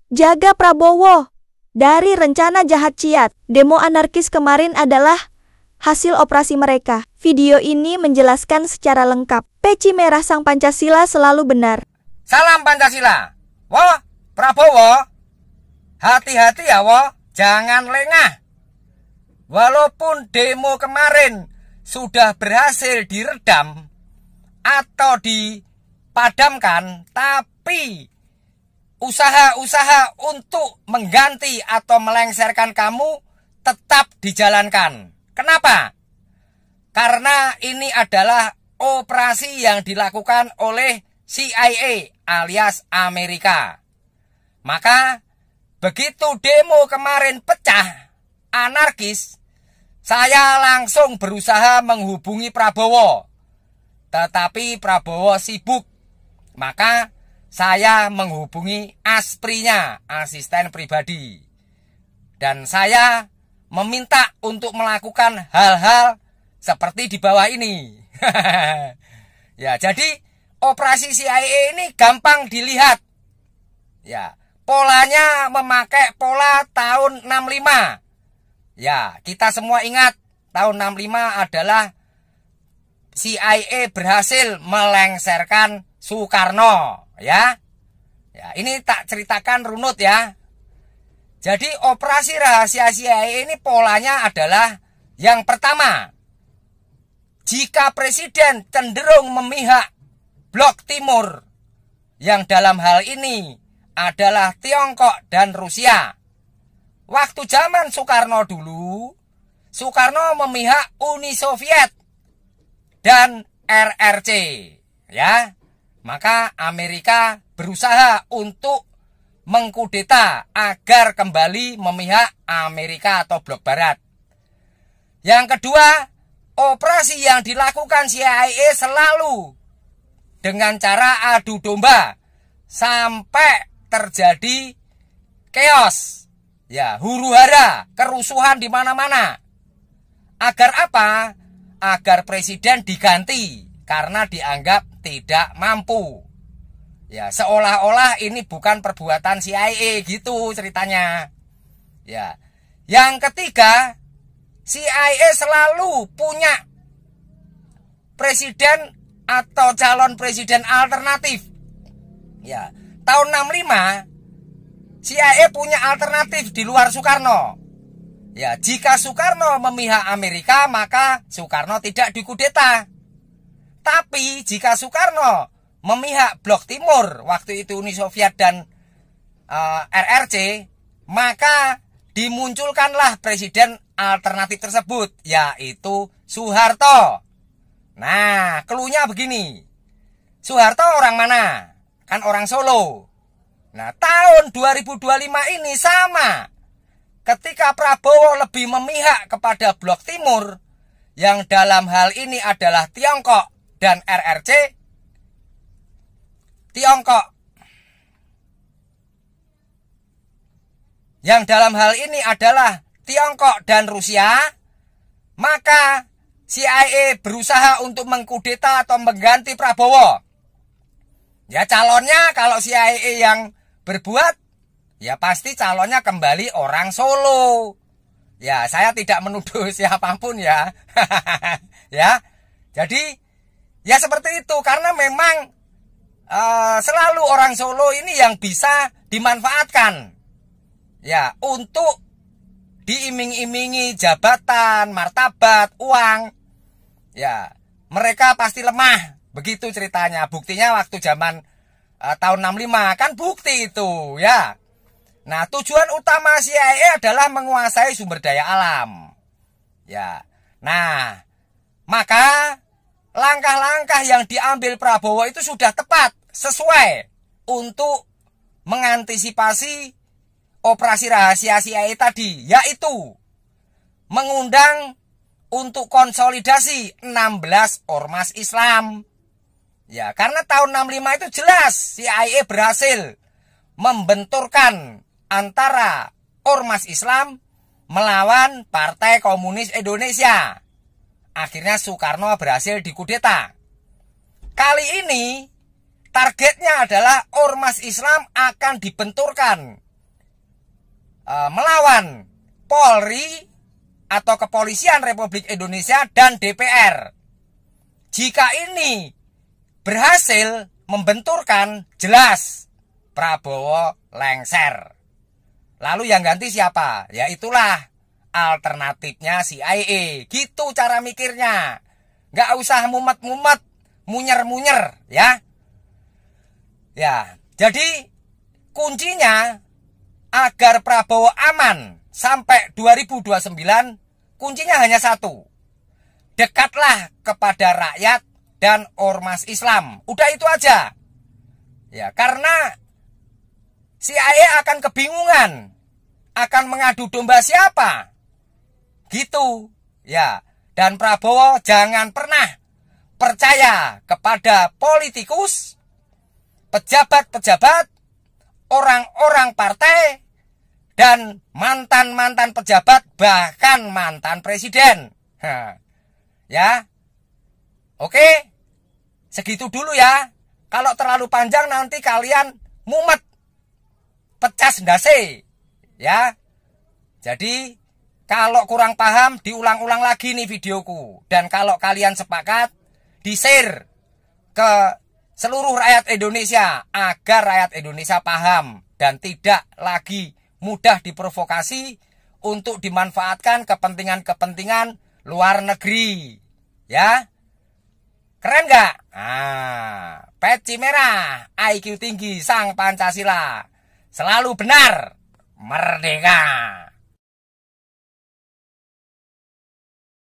Jaga Prabowo dari rencana jahat Ciat. Demo anarkis kemarin adalah hasil operasi mereka. Video ini menjelaskan secara lengkap. Peci merah Sang Pancasila selalu benar. Salam Pancasila. Wah, Prabowo, hati-hati ya wah, jangan lengah. Walaupun demo kemarin sudah berhasil diredam atau dipadamkan, tapi usaha-usaha untuk mengganti atau melengsarkan kamu tetap dijalankan. Kenapa? Karena ini adalah operasi yang dilakukan oleh CIA alias Amerika. Maka begitu demo kemarin pecah, anarkis, saya langsung berusaha menghubungi Prabowo. Tetapi Prabowo sibuk. Maka saya menghubungi asprinya, asisten pribadi. Dan saya meminta untuk melakukan hal-hal seperti di bawah ini. Ya, jadi operasi CIA ini gampang dilihat. Ya, polanya memakai pola tahun 65. Ya, kita semua ingat tahun 65 adalah CIA berhasil melengsarkan Soekarno, ya. Ya, ini tak ceritakan runut ya. Jadi operasi rahasia CIA ini polanya adalah yang pertama, jika presiden cenderung memihak Blok Timur, yang dalam hal ini adalah Tiongkok dan Rusia. Waktu zaman Soekarno dulu, Soekarno memihak Uni Soviet dan RRC, ya. Maka Amerika berusaha untuk mengkudeta agar kembali memihak Amerika atau blok barat. Yang kedua, operasi yang dilakukan CIA selalu dengan cara adu domba sampai terjadi chaos, ya, huru-hara, kerusuhan di mana-mana. Agar apa? Agar presiden diganti karena dianggap tidak mampu. Ya, seolah-olah ini bukan perbuatan CIA gitu ceritanya. Ya. Yang ketiga, CIA selalu punya presiden atau calon presiden alternatif. Ya, tahun 65 CIA punya alternatif di luar Soekarno. Ya, jika Soekarno memihak Amerika, maka Soekarno tidak dikudeta. Tapi jika Soekarno memihak Blok Timur, waktu itu Uni Soviet dan RRC, maka dimunculkanlah presiden alternatif tersebut, yaitu Soeharto. Nah, cluenya begini. Soeharto orang mana? Kan orang Solo. Nah, tahun 2025 ini sama. Ketika Prabowo lebih memihak kepada Blok Timur, yang dalam hal ini adalah Tiongkok dan RRC, Tiongkok, yang dalam hal ini adalah Tiongkok dan Rusia, maka CIA berusaha untuk mengkudeta atau mengganti Prabowo. Ya, calonnya kalau CIA yang berbuat, ya pasti calonnya kembali orang Solo. Ya, saya tidak menuduh siapapun ya. Ya, jadi ya seperti itu, karena memang selalu orang Solo ini yang bisa dimanfaatkan, ya, untuk diiming-imingi jabatan, martabat, uang. Ya, mereka pasti lemah, begitu ceritanya. Buktinya waktu zaman tahun 65 kan bukti itu, ya. Nah, tujuan utama CIA adalah menguasai sumber daya alam. Ya. Nah, maka langkah-langkah yang diambil Prabowo itu sudah tepat, sesuai untuk mengantisipasi operasi rahasia CIA tadi, yaitu mengundang untuk konsolidasi 16 ormas Islam. Ya, karena tahun 65 itu jelas CIA berhasil membenturkan antara ormas Islam melawan Partai Komunis Indonesia. Akhirnya Soekarno berhasil dikudeta. Kali ini targetnya adalah ormas Islam akan dibenturkan melawan Polri atau Kepolisian Republik Indonesia dan DPR. Jika ini berhasil membenturkan, jelas Prabowo lengser. Lalu yang ganti siapa? Ya itulah alternatifnya CIA. Gitu cara mikirnya. Nggak usah mumet-mumet, munyer-munyer, ya. Ya, jadi kuncinya agar Prabowo aman sampai 2029, kuncinya hanya satu. Dekatlah kepada rakyat dan ormas Islam. Udah itu aja. Ya, karena CIA akan kebingungan, akan mengadu domba siapa. Gitu. Ya, dan Prabowo jangan pernah percaya kepada politikus, pejabat-pejabat, orang-orang partai, dan mantan-mantan pejabat, bahkan mantan presiden. Ya. Oke. Segitu dulu ya. Kalau terlalu panjang nanti kalian mumet. Pecah ndase. Ya. Jadi kalau kurang paham diulang-ulang lagi nih videoku. Dan kalau kalian sepakat, di-share ke seluruh rakyat Indonesia agar rakyat Indonesia paham dan tidak lagi mudah diprovokasi untuk dimanfaatkan kepentingan-kepentingan luar negeri. Ya. Keren nggak? Peci merah, IQ tinggi, sang Pancasila. Selalu benar, merdeka.